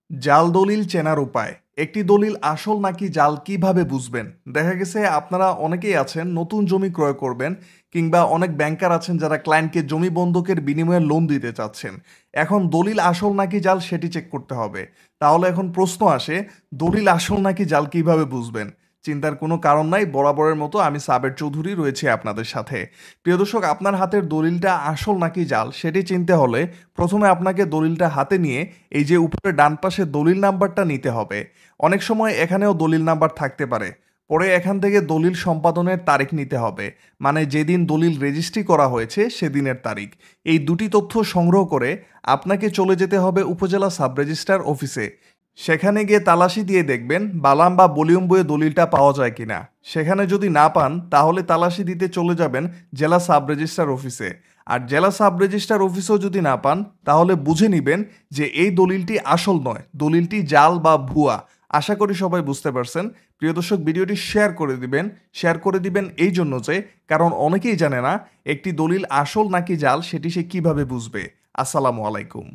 জাল দলিল চেনার উপায়। একটি দলিল আসল নাকি জাল কিভাবে বুঝবেন? দেখা গেছে আপনারা অনেকেই আছেন নতুন জমি ক্রয় করবেন, কিংবা অনেক ব্যাংকার আছেন যারা ক্লায়েন্টকে জমি বন্ধকের বিনিময়ে লোন দিতে চাচ্ছেন। এখন দলিল আসল নাকি জাল সেটি চেক করতে হবে। তাহলে এখন প্রশ্ন আসে, দলিল আসল নাকি জাল কিভাবে বুঝবেন? চিন্তার কোনো কারণ নাই, বরাবরের মতো আমি সাবের চৌধুরী রয়েছি আপনাদের সাথে। প্রিয় দর্শক, আপনার হাতের দলিলটা আসল নাকি জাল সেটি চিনতে হলে প্রথমে আপনাকে দলিলটা হাতে নিয়ে এই যে উপরে ডান পাশে দলিল নাম্বারটা নিতে হবে। অনেক সময় এখানেও দলিল নাম্বার থাকতে পারে। পরে এখান থেকে দলিল সম্পাদনের তারিখ নিতে হবে, মানে যেদিন দলিল রেজিস্ট্রি করা হয়েছে সেদিনের তারিখ। এই দুটি তথ্য সংগ্রহ করে আপনাকে চলে যেতে হবে উপজেলা সাব রেজিস্ট্রার অফিসে। সেখানে গিয়ে তালাশি দিয়ে দেখবেন বালাম বা ভলিউম বইয়ে দলিলটা পাওয়া যায় কিনা। সেখানে যদি না পান তাহলে তালাশি দিতে চলে যাবেন জেলা সাব রেজিস্ট্রার অফিসে। আর জেলা সাব রেজিস্ট্রার অফিসেও যদি না পান তাহলে বুঝে নিবেন যে এই দলিলটি আসল নয়, দলিলটি জাল বা ভুয়া। আশা করি সবাই বুঝতে পারছেন। প্রিয় দর্শক, ভিডিওটি শেয়ার করে দিবেন এই জন্য যে, কারণ অনেকেই জানে না একটি দলিল আসল নাকি জাল সেটি সে কিভাবে বুঝবে। আসসালামু আলাইকুম।